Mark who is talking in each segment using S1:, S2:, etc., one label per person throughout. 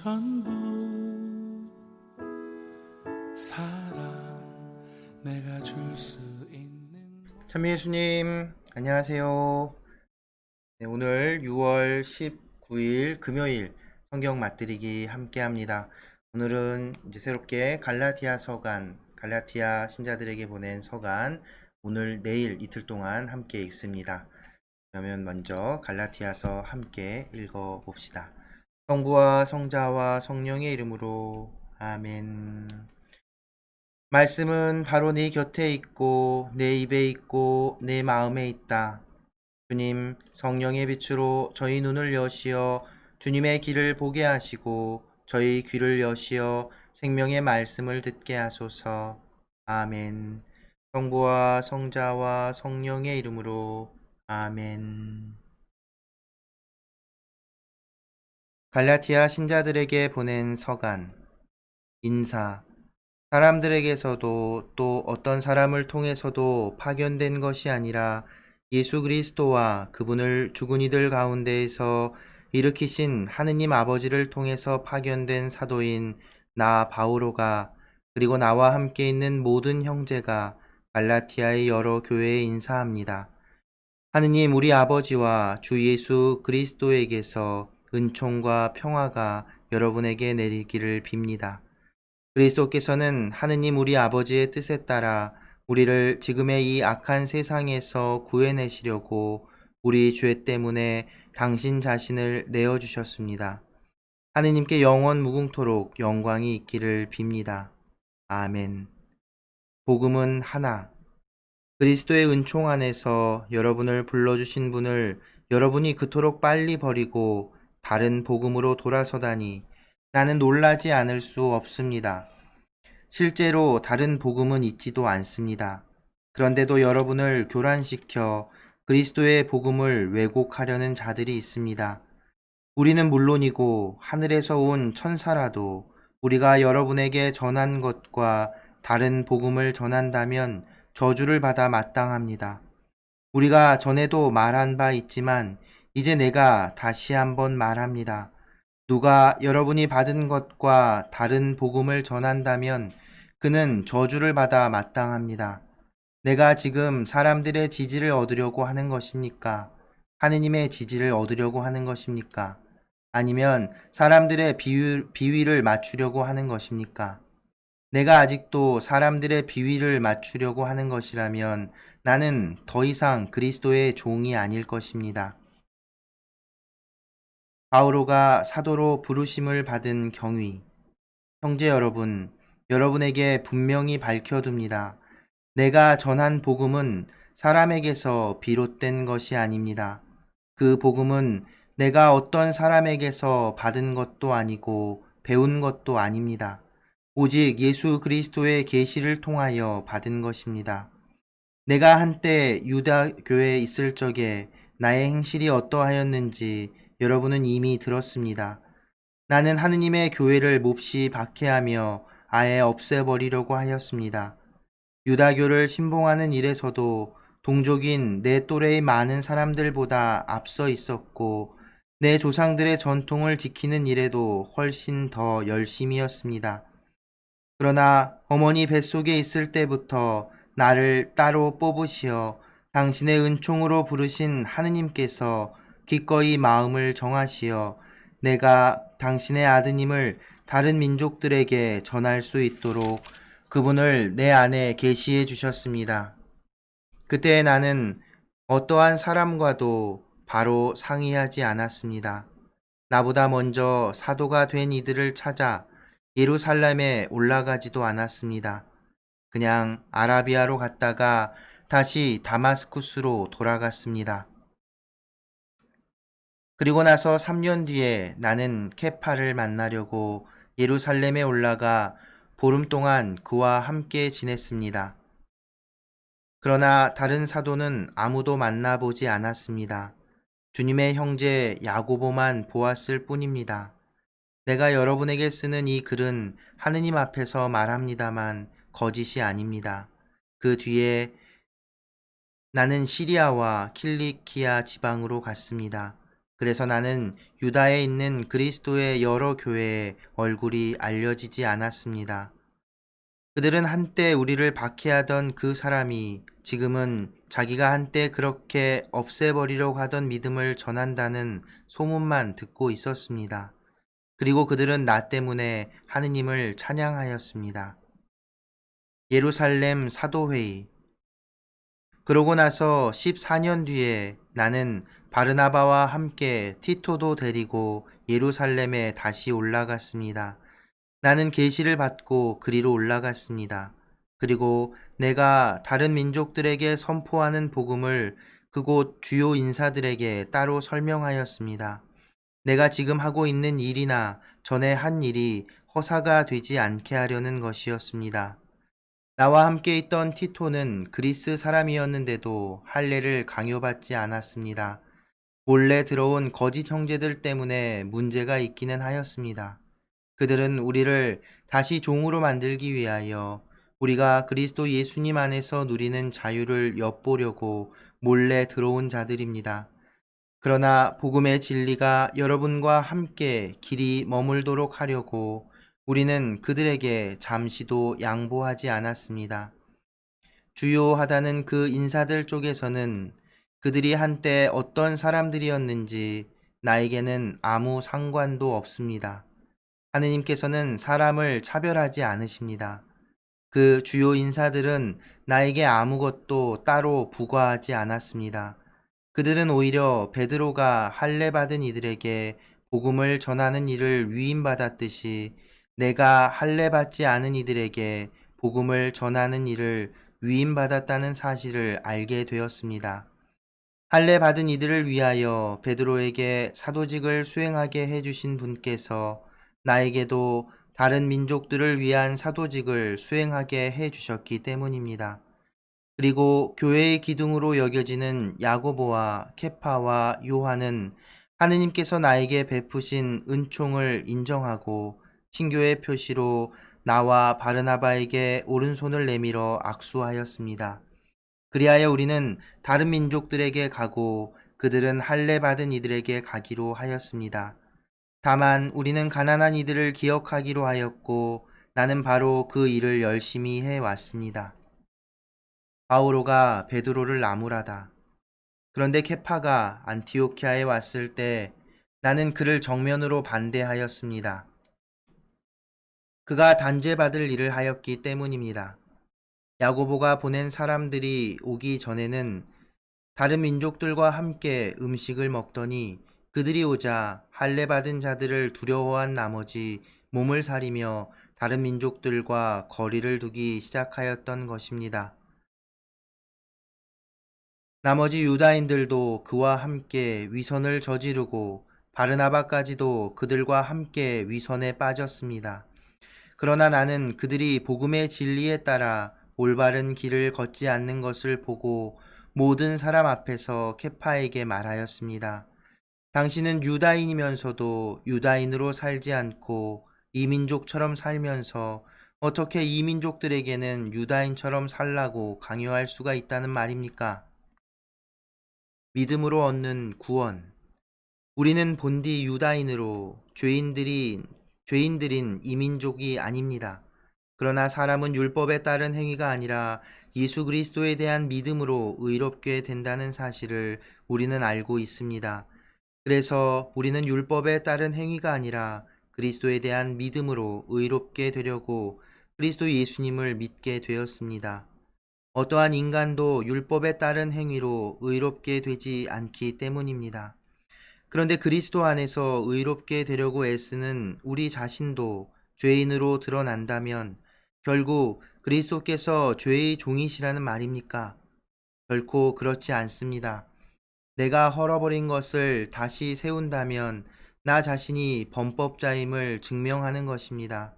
S1: 전부 사랑 내가 줄 수 있는
S2: 참미예수님, 안녕하세요. 네, 오늘 6월 19일 금요일 성경 맛들이기 함께 합니다. 오늘은 이제 새롭게 갈라디아 서간, 갈라디아 신자들에게 보낸 서간, 오늘, 내일 이틀 동안 함께 읽습니다. 그러면 먼저 갈라디아서 함께 읽어봅시다. 성부와 성자와 성령의 이름으로 아멘. 말씀은 바로 네 곁에 있고 내 입에 있고 내 마음에 있다. 주님, 성령의 빛으로 저희 눈을 여시어 주님의 길을 보게 하시고 저희 귀를 여시어 생명의 말씀을 듣게 하소서. 아멘. 성부와 성자와 성령의 이름으로 아멘. 갈라티아 신자들에게 보낸 서간. 인사. 사람들에게서도 또 어떤 사람을 통해서도 파견된 것이 아니라 예수 그리스도와 그분을 죽은 이들 가운데에서 일으키신 하느님 아버지를 통해서 파견된 사도인 나 바오로가, 그리고 나와 함께 있는 모든 형제가 갈라티아의 여러 교회에 인사합니다. 하느님 우리 아버지와 주 예수 그리스도에게서 은총과 평화가 여러분에게 내리기를 빕니다. 그리스도께서는 하느님 우리 아버지의 뜻에 따라 우리를 지금의 이 악한 세상에서 구해내시려고 우리 죄 때문에 당신 자신을 내어주셨습니다. 하느님께 영원 무궁토록 영광이 있기를 빕니다. 아멘. 복음은 하나. 그리스도의 은총 안에서 여러분을 불러주신 분을 여러분이 그토록 빨리 버리고 다른 복음으로 돌아서다니 나는 놀라지 않을 수 없습니다. 실제로 다른 복음은 있지도 않습니다. 그런데도 여러분을 교란시켜 그리스도의 복음을 왜곡하려는 자들이 있습니다. 우리는 물론이고 하늘에서 온 천사라도 우리가 여러분에게 전한 것과 다른 복음을 전한다면 저주를 받아 마땅합니다. 우리가 전에도 말한 바 있지만 이제 내가 다시 한번 말합니다. 누가 여러분이 받은 것과 다른 복음을 전한다면 그는 저주를 받아 마땅합니다. 내가 지금 사람들의 지지를 얻으려고 하는 것입니까? 하느님의 지지를 얻으려고 하는 것입니까? 아니면 사람들의 비위를 맞추려고 하는 것입니까? 내가 아직도 사람들의 비위를 맞추려고 하는 것이라면 나는 더 이상 그리스도의 종이 아닐 것입니다. 바오로가 사도로 부르심을 받은 경위. 형제 여러분, 여러분에게 분명히 밝혀둡니다. 내가 전한 복음은 사람에게서 비롯된 것이 아닙니다. 그 복음은 내가 어떤 사람에게서 받은 것도 아니고 배운 것도 아닙니다. 오직 예수 그리스도의 계시를 통하여 받은 것입니다. 내가 한때 유다교에 있을 적에 나의 행실이 어떠하였는지 여러분은 이미 들었습니다. 나는 하느님의 교회를 몹시 박해하며 아예 없애버리려고 하였습니다. 유다교를 신봉하는 일에서도 동족인 내 또래의 많은 사람들보다 앞서 있었고 내 조상들의 전통을 지키는 일에도 훨씬 더 열심이었습니다. 그러나 어머니 뱃속에 있을 때부터 나를 따로 뽑으시어 당신의 은총으로 부르신 하느님께서 기꺼이 마음을 정하시어 내가 당신의 아드님을 다른 민족들에게 전할 수 있도록 그분을 내 안에 계시해 주셨습니다. 그때 나는 어떠한 사람과도 바로 상의하지 않았습니다. 나보다 먼저 사도가 된 이들을 찾아 예루살렘에 올라가지도 않았습니다. 그냥 아라비아로 갔다가 다시 다마스쿠스로 돌아갔습니다. 그리고 나서 3년 뒤에 나는 케파를 만나려고 예루살렘에 올라가 보름 동안 그와 함께 지냈습니다. 그러나 다른 사도는 아무도 만나보지 않았습니다. 주님의 형제 야고보만 보았을 뿐입니다. 내가 여러분에게 쓰는 이 글은 하느님 앞에서 말합니다만 거짓이 아닙니다. 그 뒤에 나는 시리아와 킬리키아 지방으로 갔습니다. 그래서 나는 유다에 있는 그리스도의 여러 교회에 얼굴이 알려지지 않았습니다. 그들은 한때 우리를 박해하던 그 사람이 지금은 자기가 한때 그렇게 없애버리려고 하던 믿음을 전한다는 소문만 듣고 있었습니다. 그리고 그들은 나 때문에 하느님을 찬양하였습니다. 예루살렘 사도회의. 그러고 나서 14년 뒤에 나는 바르나바와 함께 티토도 데리고 예루살렘에 다시 올라갔습니다. 나는 계시를 받고 그리로 올라갔습니다. 그리고 내가 다른 민족들에게 선포하는 복음을 그곳 주요 인사들에게 따로 설명하였습니다. 내가 지금 하고 있는 일이나 전에 한 일이 허사가 되지 않게 하려는 것이었습니다. 나와 함께 있던 티토는 그리스 사람이었는데도 할례를 강요받지 않았습니다. 몰래 들어온 거짓 형제들 때문에 문제가 있기는 하였습니다. 그들은 우리를 다시 종으로 만들기 위하여 우리가 그리스도 예수님 안에서 누리는 자유를 엿보려고 몰래 들어온 자들입니다. 그러나 복음의 진리가 여러분과 함께 길이 머물도록 하려고 우리는 그들에게 잠시도 양보하지 않았습니다. 주요하다는 그 인사들 쪽에서는 그들이 한때 어떤 사람들이었는지 나에게는 아무 상관도 없습니다. 하느님께서는 사람을 차별하지 않으십니다. 그 주요 인사들은 나에게 아무것도 따로 부과하지 않았습니다. 그들은 오히려 베드로가 할례 받은 이들에게 복음을 전하는 일을 위임받았듯이 내가 할례 받지 않은 이들에게 복음을 전하는 일을 위임받았다는 사실을 알게 되었습니다. 할례 받은 이들을 위하여 베드로에게 사도직을 수행하게 해주신 분께서 나에게도 다른 민족들을 위한 사도직을 수행하게 해주셨기 때문입니다. 그리고 교회의 기둥으로 여겨지는 야고보와 케파와 요한은 하느님께서 나에게 베푸신 은총을 인정하고 친교의 표시로 나와 바르나바에게 오른손을 내밀어 악수하였습니다. 그리하여 우리는 다른 민족들에게 가고 그들은 할례 받은 이들에게 가기로 하였습니다. 다만 우리는 가난한 이들을 기억하기로 하였고 나는 바로 그 일을 열심히 해왔습니다. 바오로가 베드로를 나무라다. 그런데 케파가 안티오키아에 왔을 때 나는 그를 정면으로 반대하였습니다. 그가 단죄받을 일을 하였기 때문입니다. 야고보가 보낸 사람들이 오기 전에는 다른 민족들과 함께 음식을 먹더니 그들이 오자 할례 받은 자들을 두려워한 나머지 몸을 사리며 다른 민족들과 거리를 두기 시작하였던 것입니다. 나머지 유다인들도 그와 함께 위선을 저지르고 바르나바까지도 그들과 함께 위선에 빠졌습니다. 그러나 나는 그들이 복음의 진리에 따라 올바른 길을 걷지 않는 것을 보고 모든 사람 앞에서 케파에게 말하였습니다. 당신은 유다인이면서도 유다인으로 살지 않고 이민족처럼 살면서 어떻게 이민족들에게는 유다인처럼 살라고 강요할 수가 있다는 말입니까? 믿음으로 얻는 구원. 우리는 본디 유다인으로 죄인들인 이민족이 아닙니다. 그러나 사람은 율법에 따른 행위가 아니라 예수 그리스도에 대한 믿음으로 의롭게 된다는 사실을 우리는 알고 있습니다. 그래서 우리는 율법에 따른 행위가 아니라 그리스도에 대한 믿음으로 의롭게 되려고 그리스도 예수님을 믿게 되었습니다. 어떠한 인간도 율법에 따른 행위로 의롭게 되지 않기 때문입니다. 그런데 그리스도 안에서 의롭게 되려고 애쓰는 우리 자신도 죄인으로 드러난다면 결국 그리스도께서 죄의 종이시라는 말입니까? 결코 그렇지 않습니다. 내가 헐어버린 것을 다시 세운다면 나 자신이 범법자임을 증명하는 것입니다.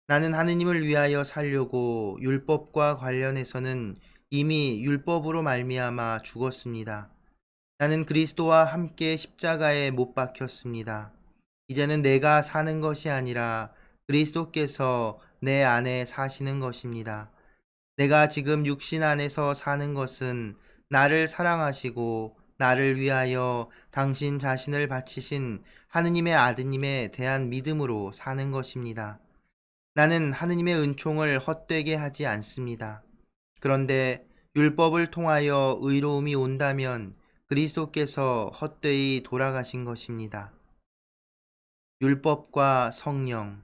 S2: 나는 하느님을 위하여 살려고 율법과 관련해서는 이미 율법으로 말미암아 죽었습니다. 나는 그리스도와 함께 십자가에 못 박혔습니다. 이제는 내가 사는 것이 아니라 그리스도께서 내 안에 사시는 것입니다. 내가 지금 육신 안에서 사는 것은 나를 사랑하시고 나를 위하여 당신 자신을 바치신 하느님의 아드님에 대한 믿음으로 사는 것입니다. 나는 하느님의 은총을 헛되게 하지 않습니다. 그런데 율법을 통하여 의로움이 온다면 그리스도께서 헛되이 돌아가신 것입니다. 율법과 성령.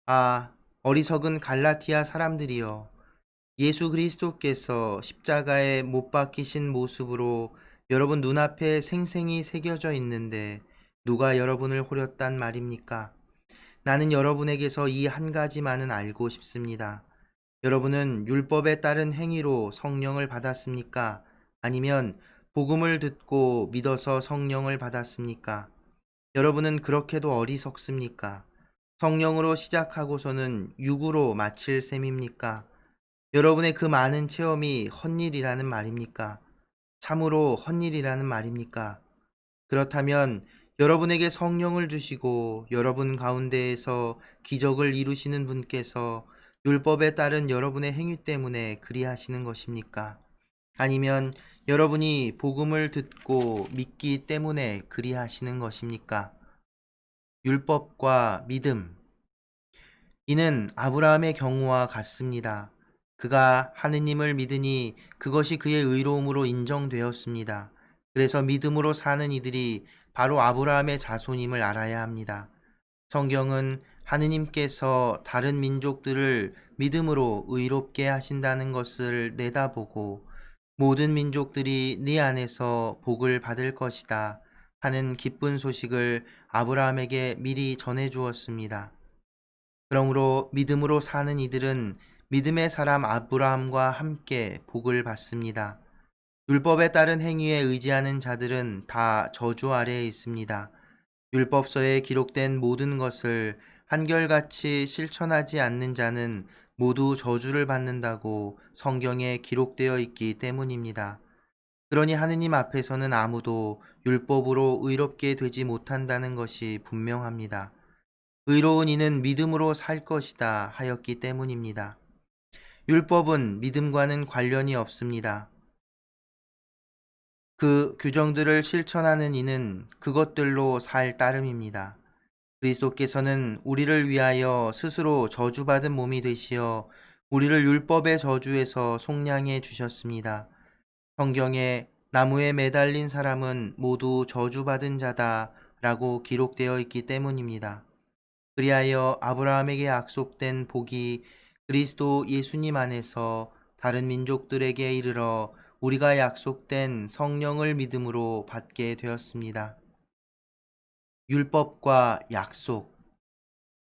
S2: 아, 어리석은 갈라티아 사람들이여. 예수 그리스도께서 십자가에 못 박히신 모습으로 여러분 눈앞에 생생히 새겨져 있는데 누가 여러분을 호렸단 말입니까? 나는 여러분에게서 이 한 가지만은 알고 싶습니다. 여러분은 율법에 따른 행위로 성령을 받았습니까? 아니면 복음을 듣고 믿어서 성령을 받았습니까? 여러분은 그렇게도 어리석습니까? 성령으로 시작하고서는 육으로 마칠 셈입니까? 여러분의 그 많은 체험이 헛일이라는 말입니까? 참으로 헛일이라는 말입니까? 그렇다면 여러분에게 성령을 주시고 여러분 가운데에서 기적을 이루시는 분께서 율법에 따른 여러분의 행위 때문에 그리하시는 것입니까? 아니면 여러분이 복음을 듣고 믿기 때문에 그리하시는 것입니까? 율법과 믿음. 이는 아브라함의 경우와 같습니다. 그가 하느님을 믿으니 그것이 그의 의로움으로 인정되었습니다. 그래서 믿음으로 사는 이들이 바로 아브라함의 자손임을 알아야 합니다. 성경은 하느님께서 다른 민족들을 믿음으로 의롭게 하신다는 것을 내다보고 모든 민족들이 네 안에서 복을 받을 것이다 하는 기쁜 소식을 아브라함에게 미리 전해 주었습니다. 그러므로 믿음으로 사는 이들은 믿음의 사람 아브라함과 함께 복을 받습니다. 율법에 따른 행위에 의지하는 자들은 다 저주 아래에 있습니다. 율법서에 기록된 모든 것을 한결같이 실천하지 않는 자는 모두 저주를 받는다고 성경에 기록되어 있기 때문입니다. 그러니 하느님 앞에서는 아무도 율법으로 의롭게 되지 못한다는 것이 분명합니다. 의로운 이는 믿음으로 살 것이다 하였기 때문입니다. 율법은 믿음과는 관련이 없습니다. 그 규정들을 실천하는 이는 그것들로 살 따름입니다. 그리스도께서는 우리를 위하여 스스로 저주받은 몸이 되시어 우리를 율법의 저주에서 속량해 주셨습니다. 성경에 나무에 매달린 사람은 모두 저주받은 자다 라고 기록되어 있기 때문입니다. 그리하여 아브라함에게 약속된 복이 그리스도 예수님 안에서 다른 민족들에게 이르러 우리가 약속된 성령을 믿음으로 받게 되었습니다. 율법과 약속.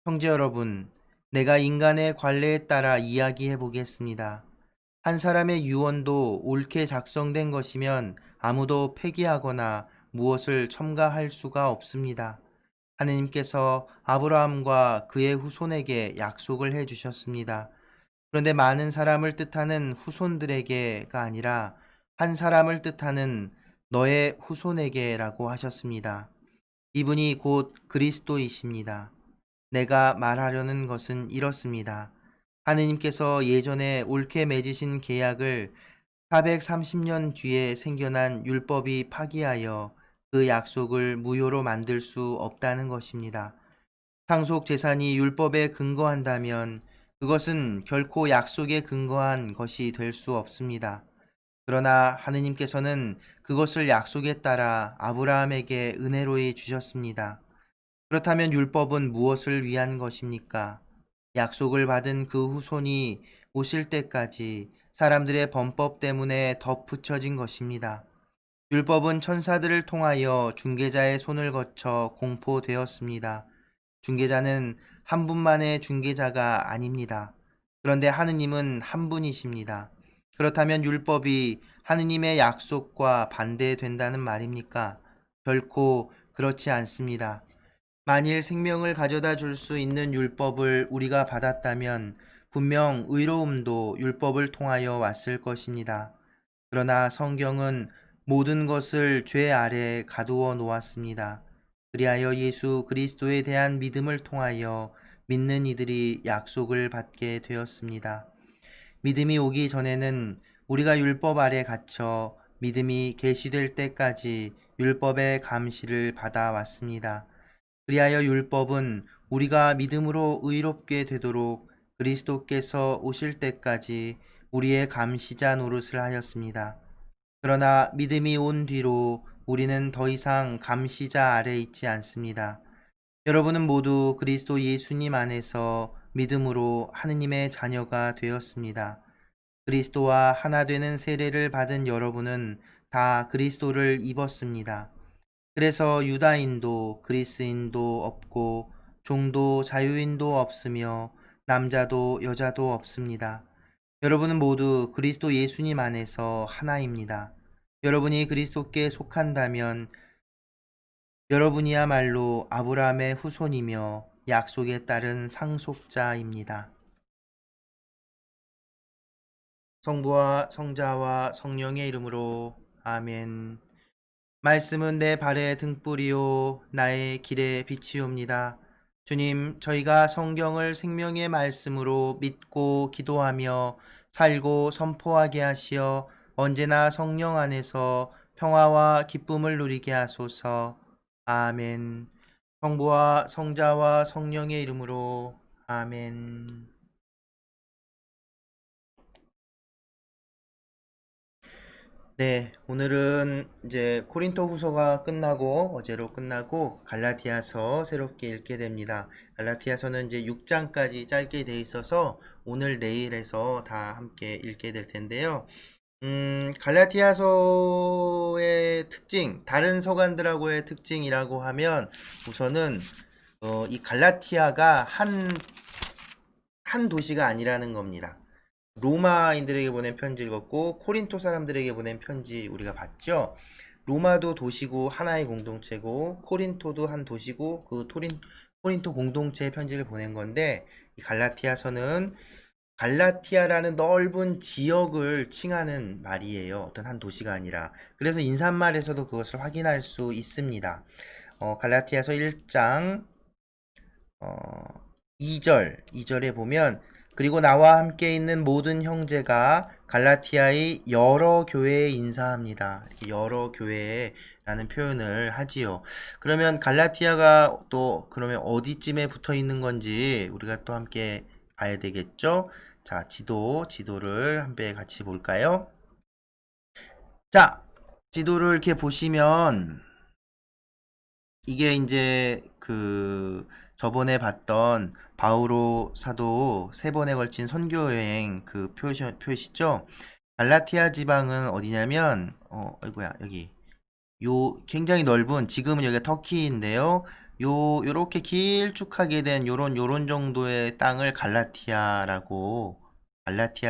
S2: 형제 여러분, 내가 인간의 관례에 따라 이야기해 보겠습니다. 한 사람의 유언도 옳게 작성된 것이면 아무도 폐기하거나 무엇을 첨가할 수가 없습니다. 하느님께서 아브라함과 그의 후손에게 약속을 해 주셨습니다. 그런데 많은 사람을 뜻하는 후손들에게가 아니라 한 사람을 뜻하는 너의 후손에게라고 하셨습니다. 이분이 곧 그리스도이십니다. 내가 말하려는 것은 이렇습니다. 하느님께서 예전에 옳게 맺으신 계약을 430년 뒤에 생겨난 율법이 파기하여 그 약속을 무효로 만들 수 없다는 것입니다. 상속 재산이 율법에 근거한다면 그것은 결코 약속에 근거한 것이 될 수 없습니다. 그러나 하느님께서는 그것을 약속에 따라 아브라함에게 은혜로이 주셨습니다. 그렇다면 율법은 무엇을 위한 것입니까? 약속을 받은 그 후손이 오실 때까지 사람들의 범법 때문에 덧붙여진 것입니다. 율법은 천사들을 통하여 중개자의 손을 거쳐 공포되었습니다. 중개자는 한 분만의 중개자가 아닙니다. 그런데 하느님은 한 분이십니다. 그렇다면 율법이 하느님의 약속과 반대된다는 말입니까? 결코 그렇지 않습니다. 만일 생명을 가져다 줄 수 있는 율법을 우리가 받았다면 분명 의로움도 율법을 통하여 왔을 것입니다. 그러나 성경은 모든 것을 죄 아래 가두어 놓았습니다. 그리하여 예수 그리스도에 대한 믿음을 통하여 믿는 이들이 약속을 받게 되었습니다. 믿음이 오기 전에는 우리가 율법 아래 갇혀 믿음이 계시될 때까지 율법의 감시를 받아왔습니다. 그리하여 율법은 우리가 믿음으로 의롭게 되도록 그리스도께서 오실 때까지 우리의 감시자 노릇을 하였습니다. 그러나 믿음이 온 뒤로 우리는 더 이상 감시자 아래 있지 않습니다. 여러분은 모두 그리스도 예수님 안에서 믿음으로 하느님의 자녀가 되었습니다. 그리스도와 하나 되는 세례를 받은 여러분은 다 그리스도를 입었습니다. 그래서 유다인도 그리스인도 없고 종도 자유인도 없으며 남자도 여자도 없습니다. 여러분은 모두 그리스도 예수님 안에서 하나입니다. 여러분이 그리스도께 속한다면 여러분이야말로 아브라함의 후손이며 약속에 따른 상속자입니다. 성부와 성자와 성령의 이름으로 아멘. 말씀은 내 발의 등불이요 나의 길의 빛이옵니다. 주님, 저희가 성경을 생명의 말씀으로 믿고 기도하며 살고 선포하게 하시어 언제나 성령 안에서 평화와 기쁨을 누리게 하소서. 아멘. 성부와 성자와 성령의 이름으로 아멘. 네, 오늘은 이제 코린토 후서가 끝나고 어제로 끝나고 갈라디아서 새롭게 읽게 됩니다. 갈라디아서는 이제 6장까지 짧게 돼 있어서 오늘 내일에서 다 함께 읽게 될 텐데요. 갈라디아서의 특징, 다른 서간들하고의 특징이라고 하면 우선은 이 갈라티아가 한 도시가 아니라는 겁니다. 로마인들에게 보낸 편지 읽었고 코린토 사람들에게 보낸 편지 우리가 봤죠. 로마도 도시고 하나의 공동체고 코린토도 한 도시고 그 코린토 공동체의 편지를 보낸 건데 이 갈라티아서는 갈라티아라는 넓은 지역을 칭하는 말이에요. 어떤 한 도시가 아니라. 그래서 인사말에서도 그것을 확인할 수 있습니다. 갈라티아서 1장 2절에 보면 그리고 나와 함께 있는 모든 형제가 갈라티아의 여러 교회에 인사합니다. 이렇게 여러 교회라는 표현을 하지요. 그러면 갈라티아가 또 그러면 어디쯤에 붙어 있는 건지 우리가 또 함께 봐야 되겠죠? 자, 지도를 함께 같이 볼까요? 자, 지도를 이렇게 보시면 이게 이제 저번에 봤던 바오로 사도 3번에 걸친 선교 여행 그 표시죠. 갈라티아 지방은 어디냐면 아이고야 여기 굉장히 넓은 지금은 여기가 터키인데요. 요렇게 길쭉하게 된 요런 정도의 땅을 갈라티아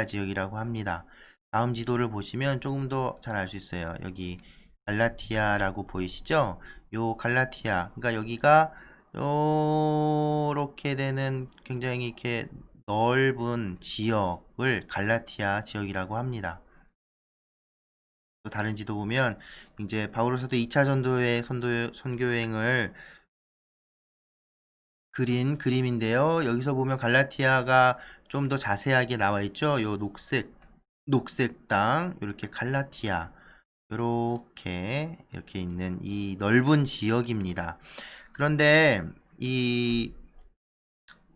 S2: 지역이라고 합니다. 다음 지도를 보시면 조금 더 잘 알 수 있어요. 여기 갈라티아라고 보이시죠? 요 갈라티아, 그러니까 여기가 요렇게 되는 굉장히 이렇게 넓은 지역을 갈라티아 지역이라고 합니다. 또 다른 지도 보면 이제 바울로서도 2차 전도의 선교여행을 그린 그림인데요. 여기서 보면 갈라티아가 좀 더 자세하게 나와 있죠. 요 녹색 땅, 이렇게 갈라티아, 이렇게 있는 이 넓은 지역입니다. 그런데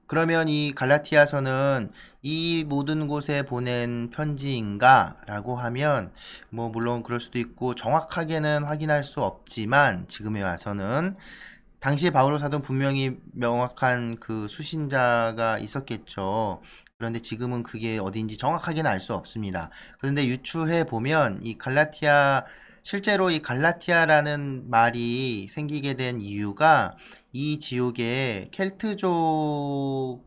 S2: 그러면 이 갈라티아서는 이 모든 곳에 보낸 편지인가? 라고 하면 뭐 물론 그럴 수도 있고 정확하게는 확인할 수 없지만 지금에 와서는 당시에 바오로 사도는 분명히 명확한 그 수신자가 있었겠죠. 그런데 지금은 그게 어딘지 정확하게는 알 수 없습니다. 그런데 유추해 보면 실제로 이 갈라티아라는 말이 생기게 된 이유가 이 지역에 켈트족의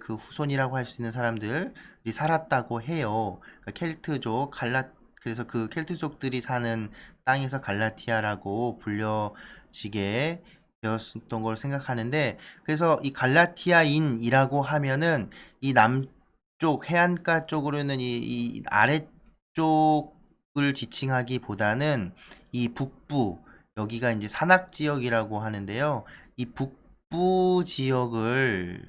S2: 그 후손이라고 할 수 있는 사람들이 살았다고 해요. 그러니까 그래서 그 켈트족들이 사는 땅에서 갈라티아라고 불려지게 되었던 걸 생각하는데, 그래서 이 갈라티아인이라고 하면은 이 남쪽 해안가 쪽으로는 이 아래쪽을 지칭하기보다는 이 북부, 여기가 이제 산악 지역이라고 하는데요. 이 북부 지역을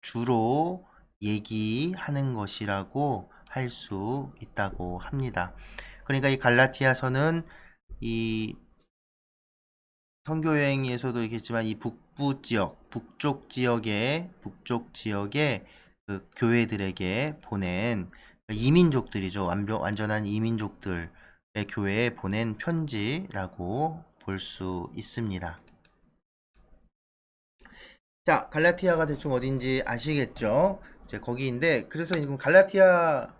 S2: 주로 얘기하는 것이라고 할 수 있다고 합니다. 그러니까 이 갈라티아서는 이 선교 여행에서도 있겠지만 이 북쪽 지역의 그 교회들에게 보낸 이민족들이죠. 완전한 이민족들의 교회에 보낸 편지라고 볼 수 있습니다. 자, 갈라티아가 대충 어딘지 아시겠죠? 이제 거기인데, 그래서 지금 갈라티아서도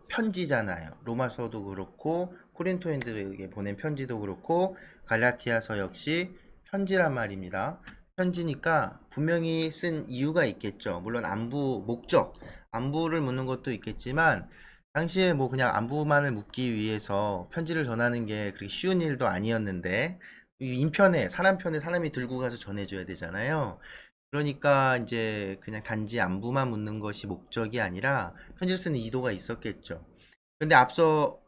S2: 편지잖아요. 로마서도 그렇고, 코린토인들에게 보낸 편지도 그렇고, 갈라티아서 역시 편지란 말입니다. 편지니까 분명히 쓴 이유가 있겠죠. 물론 안부를 묻는 것도 있겠지만, 당시에 뭐 그냥 안부만을 묻기 위해서 편지를 전하는 게 그렇게 쉬운 일도 아니었는데, 인편에 사람 편에 사람이 들고 가서 전해줘야 되잖아요. 그러니까 이제 그냥 단지 안부만 묻는 것이 목적이 아니라 편지를 쓰는 의도가 있었겠죠. 근데 앞서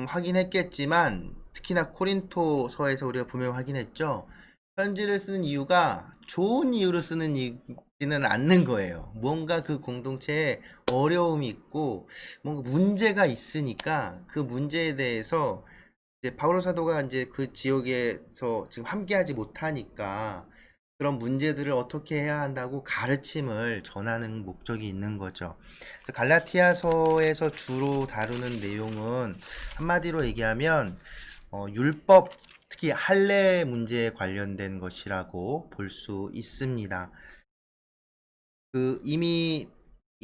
S2: 확인했겠지만 특히나 코린토서에서 우리가 분명히 확인했죠. 편지를 쓰는 이유가 좋은 이유로 쓰는 이지는 않는 거예요. 뭔가 그 공동체에 어려움이 있고 뭔가 문제가 있으니까 그 문제에 대해서 이제 바오로 사도가 이제 그 지역에서 지금 함께하지 못하니까 그런 문제들을 어떻게 해야 한다고 가르침을 전하는 목적이 있는 거죠. 그래서 갈라티아서에서 주로 다루는 내용은 한마디로 얘기하면 율법, 특히 할례 문제에 관련된 것이라고 볼 수 있습니다. 그 이미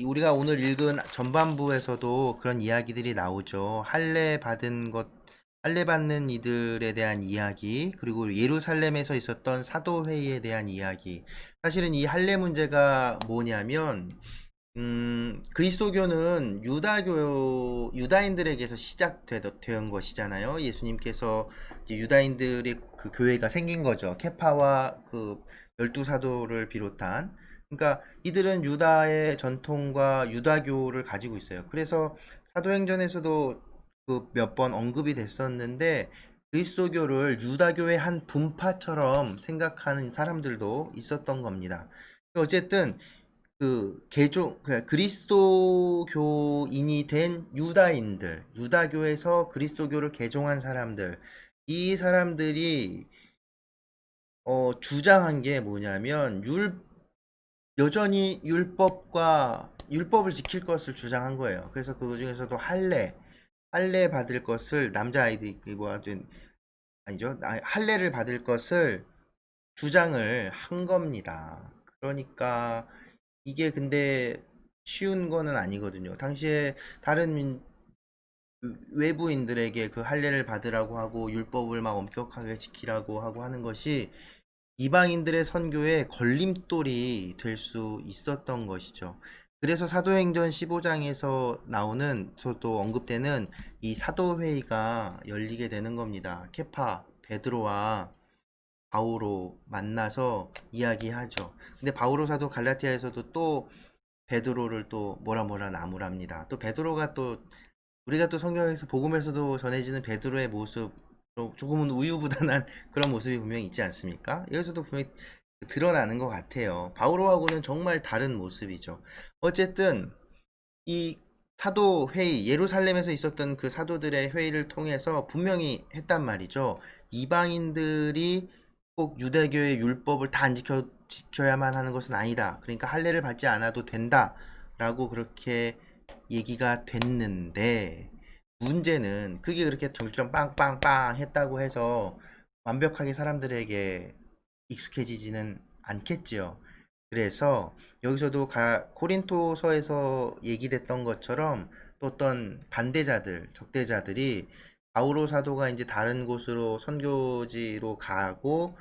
S2: 우리가 오늘 읽은 전반부에서도 그런 이야기들이 나오죠. 할례 받는 이들에 대한 이야기, 그리고 예루살렘에서 있었던 사도회의에 대한 이야기. 사실은 이 할례 문제가 뭐냐면, 그리스도교는 유다인들에게서 시작된 것이잖아요. 예수님께서 이제 유다인들의 그 교회가 생긴 거죠. 케파와 그 12사도를 비롯한. 그러니까 이들은 유다의 전통과 유다교를 가지고 있어요. 그래서 사도행전에서도 그 몇 번 언급이 됐었는데 그리스도교를 유다교의 한 분파처럼 생각하는 사람들도 있었던 겁니다. 어쨌든 그리스도교인이 된 유다인들, 유다교에서 그리스도교를 개종한 사람들, 이 사람들이 주장한 게 뭐냐면 여전히 율법을 지킬 것을 주장한 거예요. 그래서 그 중에서도 할례 받을 것을 남자아이들이 아니죠. 할례를 받을 것을 주장을 한 겁니다. 그러니까 이게 근데 쉬운 거는 아니거든요. 당시에 다른 외부인들에게 그 할례를 받으라고 하고 율법을 막 엄격하게 지키라고 하고 하는 것이 이방인들의 선교에 걸림돌이 될 수 있었던 것이죠. 그래서 사도행전 15장에서 또 언급되는 이 사도회의가 열리게 되는 겁니다. 케파, 베드로와 바오로 만나서 이야기하죠. 근데 바오로 사도 갈라티아에서도 또 베드로를 또 뭐라 나무랍니다. 또 베드로가 또 우리가 또 성경에서 복음에서도 전해지는 베드로의 모습 조금은 우유부단한 그런 모습이 분명히 있지 않습니까? 여기서도 분명히 드러나는 것 같아요. 바오로하고는 정말 다른 모습이죠. 어쨌든 이 사도 회의, 예루살렘에서 있었던 그 사도들의 회의를 통해서 분명히 했단 말이죠. 이방인들이 꼭 유대교의 율법을 다 안 지켜야만 하는 것은 아니다. 그러니까 할례를 받지 않아도 된다라고 그렇게 얘기가 됐는데 문제는 그게 그렇게 정점 빵빵빵 했다고 해서 완벽하게 사람들에게 익숙해지지는 않겠지요. 그래서 여기서도 코린토서에서 얘기됐던 것처럼 또 어떤 적대자들이 바오로 사도가 이제 다른 곳으로 선교지로 가고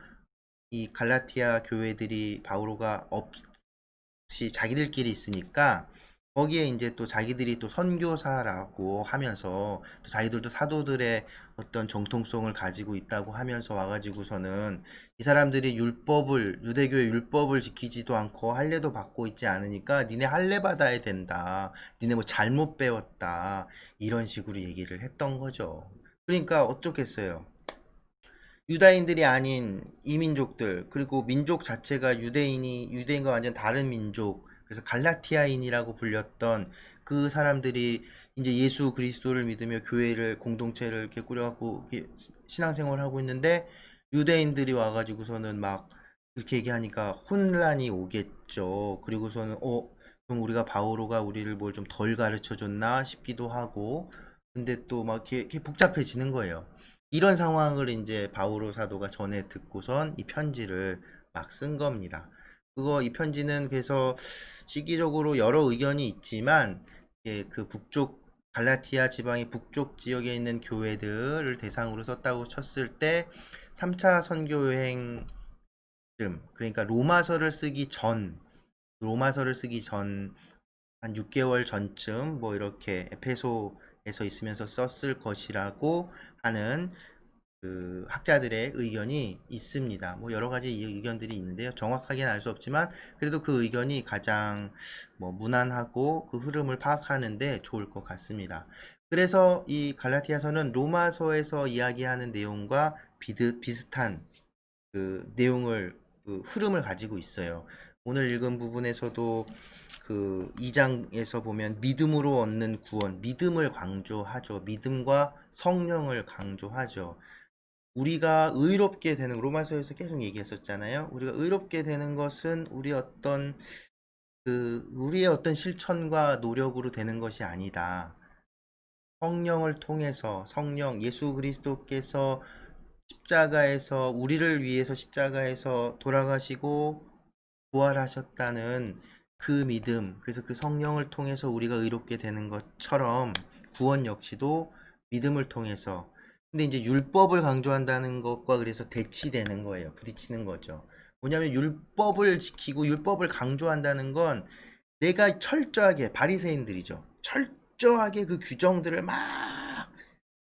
S2: 이 갈라티아 교회들이 바오로가 없이 자기들끼리 있으니까 거기에 이제 또 자기들이 또 선교사라고 하면서 또 자기들도 사도들의 어떤 정통성을 가지고 있다고 하면서 와가지고서는 이 사람들이 유대교의 율법을 지키지도 않고 할례도 받고 있지 않으니까 니네 할례 받아야 된다. 니네 뭐 잘못 배웠다. 이런 식으로 얘기를 했던 거죠. 그러니까 어쩌겠어요. 유다인들이 아닌 이민족들, 그리고 민족 자체가 유대인과 완전 다른 민족, 그래서 갈라티아인이라고 불렸던 그 사람들이 이제 예수 그리스도를 믿으며 교회를 공동체를 이렇게 꾸려갖고 이렇게 신앙생활을 하고 있는데 유대인들이 와가지고서는 막 그렇게 얘기하니까 혼란이 오겠죠. 그리고서는 그럼 우리가 바오로가 우리를 뭘 좀 덜 가르쳐 줬나 싶기도 하고 근데 또 막 이렇게 복잡해지는 거예요. 이런 상황을 이제 바오로 사도가 전에 듣고선 이 편지를 막 쓴 겁니다. 이 편지는 그래서 시기적으로 여러 의견이 있지만 그 북쪽 갈라티아 지방의 북쪽 지역에 있는 교회들을 대상으로 썼다고 쳤을 때 3차 선교 여행 그러니까 로마서를 쓰기 전 한 6개월 전쯤 뭐 이렇게 에페소에서 있으면서 썼을 것이라고 하는 그 학자들의 의견이 있습니다. 뭐 여러 가지 의견들이 있는데요. 정확하게는 알 수 없지만 그래도 그 의견이 가장 뭐 무난하고 그 흐름을 파악하는데 좋을 것 같습니다. 그래서 이 갈라티아서는 로마서에서 이야기하는 내용과 비슷한 그 내용을 그 흐름을 가지고 있어요. 오늘 읽은 부분에서도 그 2장에서 보면 믿음으로 얻는 구원, 믿음을 강조하죠. 믿음과 성령을 강조하죠. 우리가 의롭게 되는 로마서에서 계속 얘기했었잖아요. 우리가 의롭게 되는 것은 우리의 어떤 실천과 노력으로 되는 것이 아니다. 성령을 통해서 예수 그리스도께서 십자가에서 우리를 위해서 십자가에서 돌아가시고 부활하셨다는 그 믿음, 그래서 그 성령을 통해서 우리가 의롭게 되는 것처럼 구원 역시도 믿음을 통해서. 근데 이제 율법을 강조한다는 것과 그래서 대치되는 거예요. 부딪히는 거죠. 뭐냐면 율법을 지키고 율법을 강조한다는 건 내가 철저하게 바리새인들이죠. 철저하게 그 규정들을 막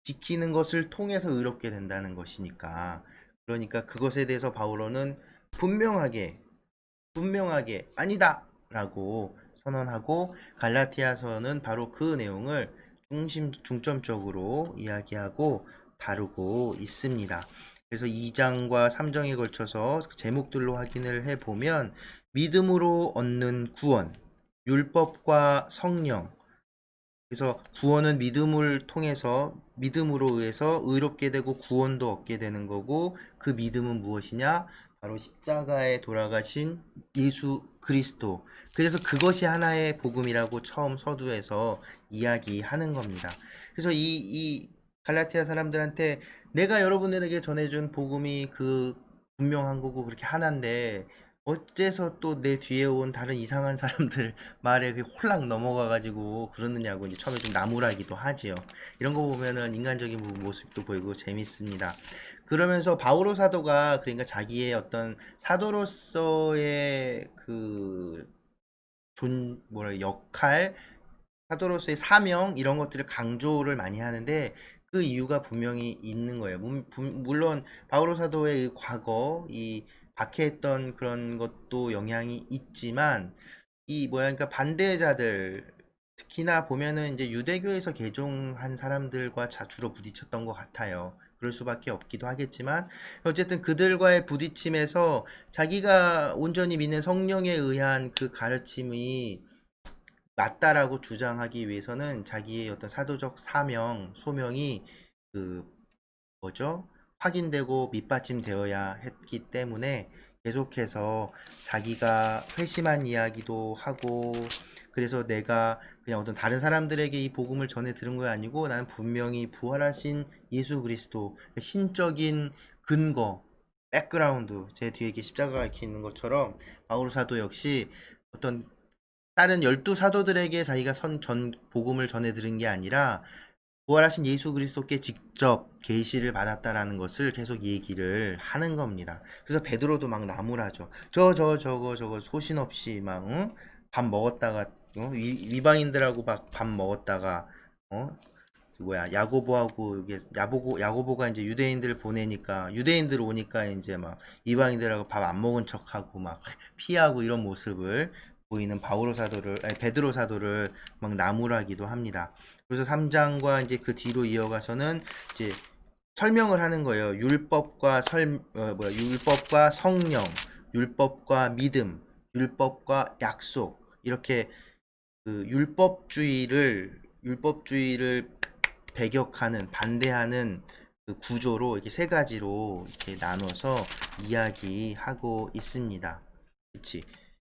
S2: 지키는 것을 통해서 의롭게 된다는 것이니까. 그러니까 그것에 대해서 바울은 분명하게 아니다 라고 선언하고 갈라티아서는 바로 그 내용을 중점적으로 이야기하고 다루고 있습니다. 그래서 2장과 3장에 걸쳐서 제목들로 확인을 해보면 믿음으로 얻는 구원, 율법과 성령. 그래서 구원은 믿음으로 의해서 의롭게 되고 구원도 얻게 되는 거고, 그 믿음은 무엇이냐? 바로 십자가에 돌아가신 예수 그리스도. 그래서 그것이 하나의 복음이라고 처음 서두에서 이야기하는 겁니다. 그래서 이 갈라티아 사람들한테 내가 여러분들에게 전해준 복음이 그 분명한 거고 그렇게 하나인데 어째서 또 내 뒤에 온 다른 이상한 사람들 말에 홀랑 넘어가가지고 그러느냐고 이제 처음에 좀 나무라기도 하지요. 이런 거 보면은 인간적인 모습도 보이고 재밌습니다. 그러면서 바오로 사도가 그러니까 자기의 어떤 사도로서의 그 역할, 사도로서의 사명 이런 것들을 강조를 많이 하는데 그 이유가 분명히 있는 거예요. 물론 바오로 사도의 과거 이 박해했던 그런 것도 영향이 있지만 그러니까 반대자들 특히나 보면은 이제 유대교에서 개종한 사람들과 주로 부딪혔던 것 같아요. 그럴 수밖에 없기도 하겠지만 어쨌든 그들과의 부딪힘에서 자기가 온전히 믿는 성령에 의한 그 가르침이 맞다라고 주장하기 위해서는 자기의 어떤 사도적 소명이 그 뭐죠? 확인되고 밑받침되어야 했기 때문에 계속해서 자기가 회심한 이야기도 하고 그래서 내가 그냥 어떤 다른 사람들에게 이 복음을 전해 들은 거 아니고 나는 분명히 부활하신 예수 그리스도 신적인 근거 백그라운드 제 뒤에 이렇게 십자가가 이렇게 있는 것처럼 바오로 사도 역시 어떤 다른 12사도들에게 자기가 전 복음을 전해 들은 게 아니라 부활하신 예수 그리스도께 직접 계시를 받았다라는 것을 계속 얘기를 하는 겁니다. 그래서 베드로도 막 나무라죠. 저거 소신 없이 막 밥 먹었다가 위방인들하고 막 밥 먹었다가 야고보하고 야고보가 이제 유대인들을 보내니까 유대인들 오니까 이제 막 이방인들하고 밥 안 먹은 척하고 막 피하고 이런 모습을 보이는 베드로 사도를 막 나무라기도 합니다. 그래서 3장과 이제 그 뒤로 이어가서는 이제 설명을 하는 거예요. 율법과 성령, 율법과 믿음, 율법과 약속 이렇게 그 율법주의를 배격하는 반대하는 그 구조로 이렇게 세 가지로 이렇게 나눠서 이야기하고 있습니다. 그렇지?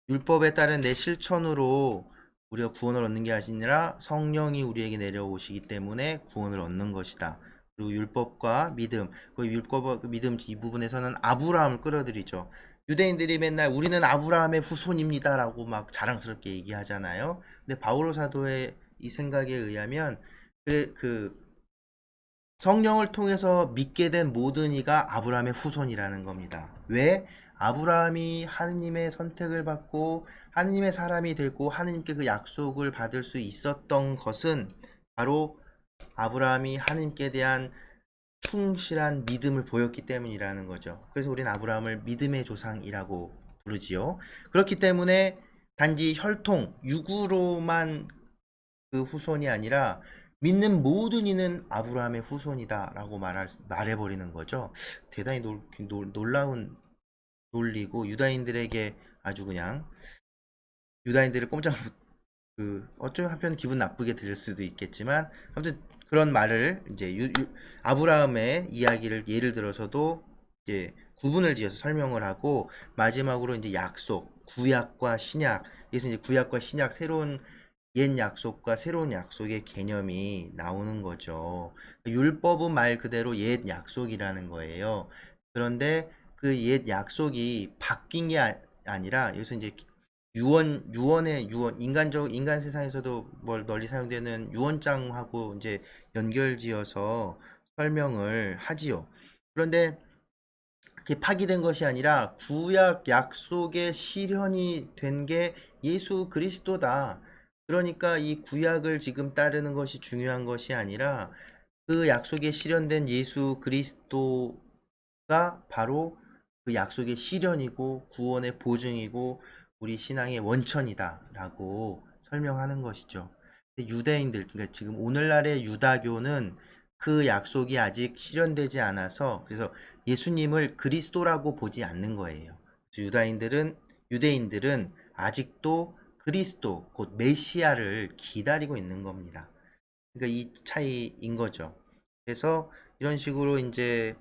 S2: 율법에 따른 내 실천으로 우리가 구원을 얻는 게 아니라 성령이 우리에게 내려오시기 때문에 구원을 얻는 것이다. 그리고 율법과 믿음, 그 율법과 믿음 이 부분에서는 아브라함을 끌어들이죠. 유대인들이 맨날 우리는 아브라함의 후손입니다라고 막 자랑스럽게 얘기하잖아요. 근데 바오로 사도의 이 생각에 의하면 그 성령을 통해서 믿게 된 모든 이가 아브라함의 후손이라는 겁니다. 왜? 아브라함이 하느님의 선택을 받고 하느님의 사람이 되고 하느님께 그 약속을 받을 수 있었던 것은 바로 아브라함이 하느님께 대한 충실한 믿음을 보였기 때문이라는 거죠. 그래서 우리는 아브라함을 믿음의 조상이라고 부르지요. 그렇기 때문에 단지 혈통, 육으로만 그 후손이 아니라 믿는 모든 이는 아브라함의 후손이다 라고 말해버리는 거죠. 대단히 놀라운 논리고 유다인들에게 아주 그냥 유다인들을 꼼짝 어쩌면 한편 기분 나쁘게 들을 수도 있겠지만 아무튼 그런 말을 이제 아브라함의 이야기를 예를 들어서도 이제 구분을 지어서 설명을 하고 마지막으로 이제 약속, 구약과 신약, 그래서 이제 구약과 신약 새로운 옛 약속과 새로운 약속의 개념이 나오는 거죠. 율법은 말 그대로 옛 약속이라는 거예요. 그런데 그 옛 약속이 바뀐 게 아니라 여기서 이제 유언의 유언, 인간 세상에서도 널리 사용되는 유언장하고 이제 연결지어서 설명을 하지요. 그런데 그게 파기된 것이 아니라 구약 약속의 실현이 된 게 예수 그리스도다. 그러니까 이 구약을 지금 따르는 것이 중요한 것이 아니라 그 약속에 실현된 예수 그리스도가 바로 그 약속의 실현이고 구원의 보증이고 우리 신앙의 원천이다 라고 설명하는 것이죠. 유대인들, 그러니까 지금 오늘날의 유다교는 그 약속이 아직 실현되지 않아서 그래서 예수님을 그리스도라고 보지 않는 거예요. 유대인들은 아직도 그리스도, 곧 메시아를 기다리고 있는 겁니다. 그러니까 이 차이인 거죠. 그래서 이런 식으로 이제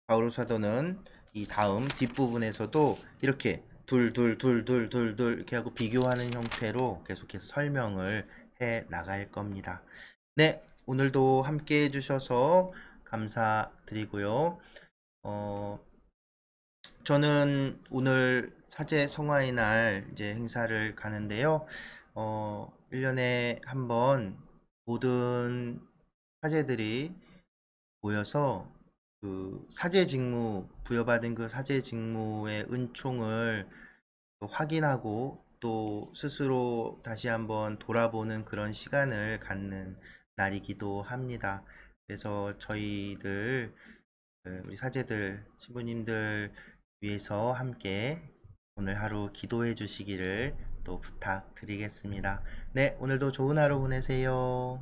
S2: 바오로 사도는 이 다음 뒷부분에서도 이렇게 둘 이렇게 하고 비교하는 형태로 계속해서 설명을 해 나갈 겁니다. 네, 오늘도 함께 해주셔서 감사드리고요. 저는 오늘 사제 성화의 날 이제 행사를 가는데요. 1년에 한 번 모든 사제들이 모여서 그 사제 직무, 부여받은 그 사제 직무의 은총을 확인하고 또 스스로 다시 한번 돌아보는 그런 시간을 갖는 날이기도 합니다. 그래서 저희들, 우리 사제들, 신부님들 위해서 함께 오늘 하루 기도해 주시기를 또 부탁드리겠습니다. 네, 오늘도 좋은 하루 보내세요.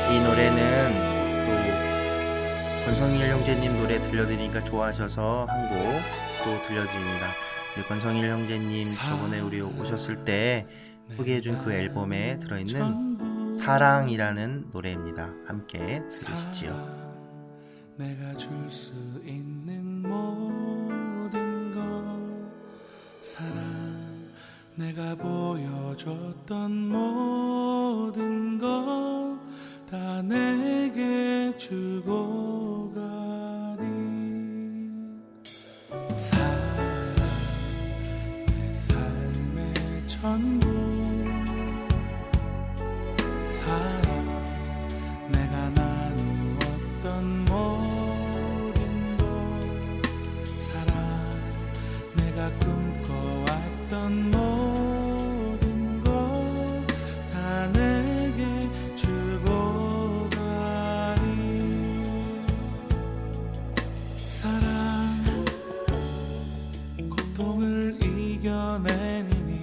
S2: 네, 이 노래는 또 권성일 형제님 노래 들려드리니까 좋아하셔서 한 곡 또 들려드립니다. 권성일 형제님 저번에 우리 오셨을 때 소개해준 그 앨범에 들어있는 사랑이라는 노래입니다. 함께 들으시지요.
S1: 내가 줄 수 있는 모든 것 사랑 내가 보여줬던 모든 것 다 내게 주고 가리 사랑 내 삶의 전부 사랑 내가 나누었던 모든 것 사랑 내가 꿈꿔왔던 모든 것 다 내게 주고 가리 사랑 고통을 이겨내니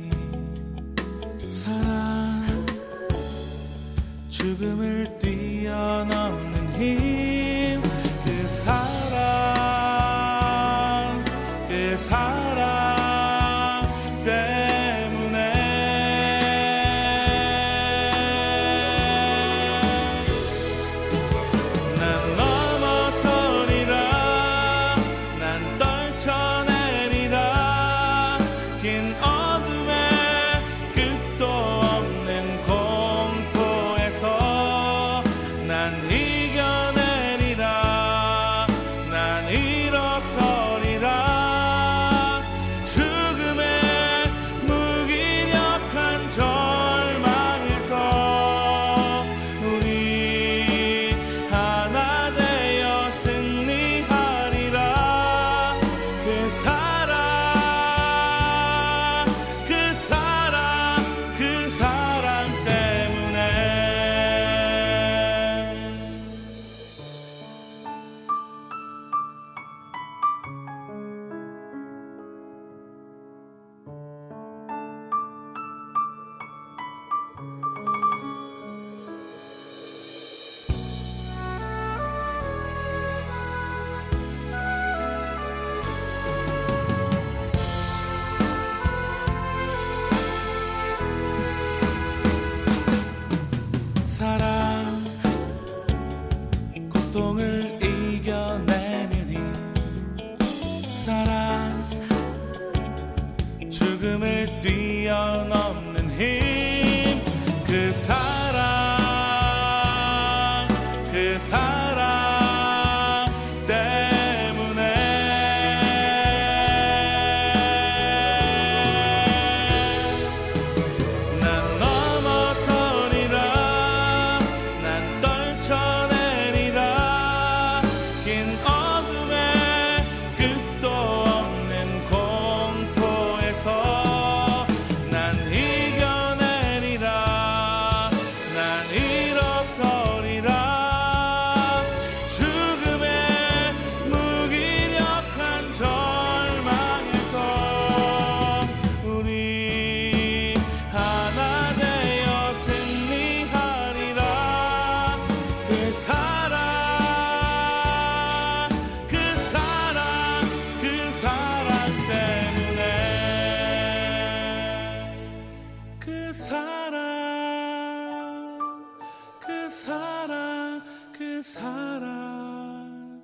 S1: 사랑 그 사랑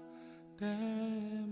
S1: 때문에